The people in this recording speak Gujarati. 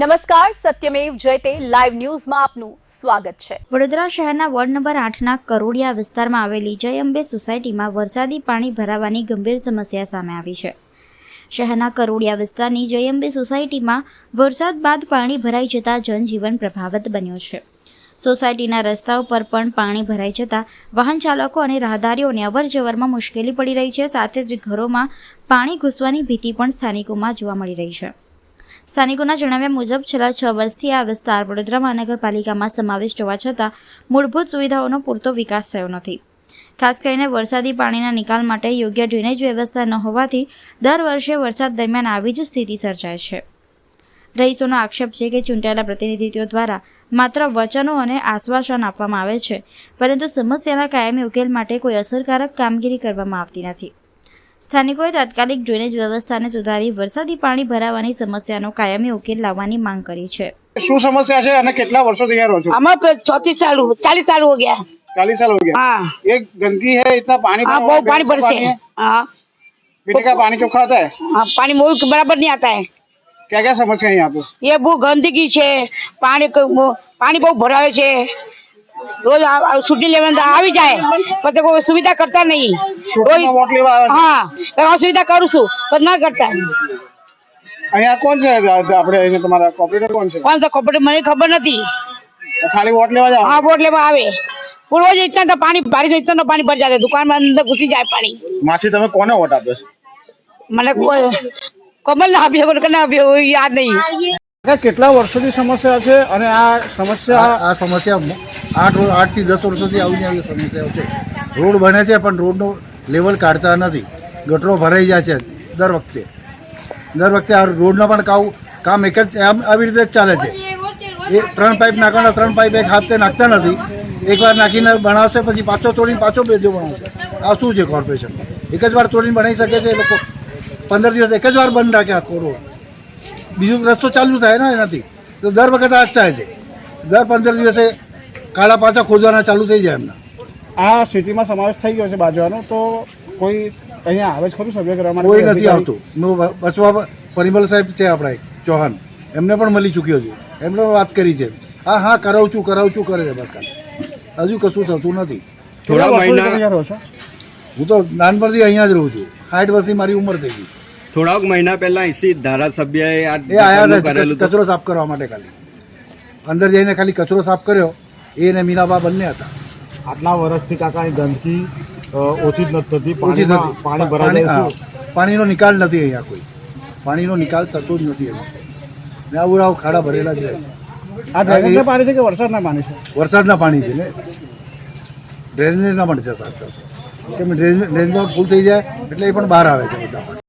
નમસ્કાર, સત્યમેવ જયતે લાઈવ ન્યૂઝમાં આપનું સ્વાગત છે। વડોદરા શહેરના વોર્ડ નંબર 8ના કરોડિયા વિસ્તારમાં આવેલી જય અંબે સોસાયટીમાં વરસાદી પાણી ભરાવાની ગંભીર સમસ્યા સામે આવી છે। શહેરના કરોડિયા વિસ્તારની જય અંબે સોસાયટીમાં વરસાદ બાદ પાણી ભરાઈ જતા જનજીવન પ્રભાવિત બન્યું છે। સોસાયટીના રસ્તાઓ પર પણ પાણી ભરાઈ જતા વાહન ચાલકો અને રાહદારીઓને અવરજવરમાં મુશ્કેલી પડી રહી છે। સાથે જ ઘરોમાં પાણી ઘૂસવાની ભીતિ પણ સ્થાનિકોમાં જોવા મળી રહી છે। સ્થાનિકોના જણાવ્યા મુજબ છેલ્લા 6 વર્ષથી આ વિસ્તાર વડોદરા મહાનગરપાલિકામાં સમાવિષ્ટ હોવા છતાં મૂળભૂત સુવિધાઓનો પૂરતો વિકાસ થયો નથી। ખાસ કરીને વરસાદી પાણીના નિકાલ માટે યોગ્ય ડ્રેનેજ વ્યવસ્થા ન હોવાથી દર વર્ષે વરસાદ દરમિયાન આવી જ સ્થિતિ સર્જાય છે। રહીશોનો આક્ષેપ છે કે ચૂંટાયેલા પ્રતિનિધિઓ દ્વારા માત્ર વચનો અને આશ્વાસન આપવામાં આવે છે, પરંતુ સમસ્યાના કાયમી ઉકેલ માટે કોઈ અસરકારક કામગીરી કરવામાં આવતી નથી। સ્થાનિકોએ તાત્કાલિક ડ્રેનેજ વ્યવસ્થાને સુધારી વરસાદી પાણી ભરાવાની સમસ્યાનો કાયમી ઉકેલ લાવવાની માંગ કરી છે। શું સમસ્યા છે અને કેટલા વર્ષોથી यहाँ रहो છો? हमें तो 40 साल हो गया। 40 साल हो गया। हाँ, ये गंदगी है, इतना पानी हाँ बहुत पानी बरसे है। हाँ, पीने का पानी चोखा आता है? हाँ पानी बहुत बराबर नहीं आता है। क्या क्या समस्या है यहाँ पे? ये बहुत गंदगी है, पानी बहुत भरावे છે। रोज छुट्टी लेवन આવી જાય પછી કોઈ સુવિધા કરતા નહીં। કોઈ વોટ લેવા આવે? हाँ, मैं सुविधा करूँ છું पर ना करता। અહીંયા કોણ છે? આપણે અહીંયા તમારા કોર્પોરેટર કોણ છે? कौन सा कपड़े મને ખબર નથી। ખાલી वोट लेवा जाओ? हाँ वोट लेवा આવે। रोज इतना तो पानी बारिश में इतना पानी भर जाते, दुकान में अंदर घुसी जाए पानी। માસી તમે કોને વોટ આપ્યો છે? મને કમલ ના આપ્યો કે ના આપ્યો યાદ નહીં। કેટલા વર્ષોથી સમસ્યા છે અને આ સમસ્યા સમસ્યા 8 થી 10 વર્ષોથી આવી સમસ્યાઓ છે। રોડ બને છે પણ રોડનો લેવલ કાઢતા નથી, ગટરો ભરાઈ જાય છે દર વખતે આ રોડનો પણ કામ એક જ આવી રીતે જ ચાલે છે। એ 3 પાઇપ નાખવાના, 3 પાઇપ એક હાથે નાખતા નથી, એકવાર નાખીને બનાવશે પછી પાછો તોડીને પાછો બેજો બનાવશે। આ શું છે કોર્પોરેશન? એક જ વાર તોડીને બનાવી શકે છે એ લોકો? 15 દિવસ એક જ વાર બંધ રાખે આખો રોડ, બીજો રસ્તો ચાલુ થાય ને નથી તો દર વખતે આ જ થાય છે। દર 15 દિવસે કાળા પાછા ખોદવાના ચાલુ થઈ જાય એમના। આ સિટીમાં સમાવેશ થઈ ગયો છે બાજવાનો, તો કોઈ અહીંયા આવે છે ખરું સર્વે કરવા માટે? કોઈ નથી આવતું। બચવા પરિમલ સાહેબ છે આપણા એક ચૌહાણ, એમને પણ મળી ચૂક્યો છે, એમને વાત કરી છે। હા કરાવું છું કરે છે, બસ ખાલી હજુ કશું થતું નથી। થોડા મહિના રહો છો? હું તો નાનપણથી અહીંયા જ રહું છું, 60 વર્ષથી મારી ઉંમર થઈ ગઈ। થોડાક મહિના પહેલા અહીંથી ધારાસભ્યએ એ આયા હતા કચરો સાફ કરવા માટે, ખાલી અંદર જઈને ખાલી કચરો સાફ કર્યો, એ ને મીનાબા બંને હતા। આટલા વર્ષથી કાકા અહીં ગંદકી ઓછી જ નથી થતી, ઓછી થતી, પાણી ભરાય છે। પાણીનો નિકાલ નથી અહીંયા, કોઈ પાણીનો નિકાલ થતો જ નથી અહીંયા। ને આવું ખાડા ભરેલા જ રહે છે। આ ડ્રેનેજના પાણી છે કે વરસાદના પાણી છે? વરસાદના પાણી છે ને, ડ્રેનેજના પણ છે સાથે કેમ ડ્રેનેજમાં ફૂલ થઈ જાય એટલે એ પણ બહાર આવે છે બધા પાણી।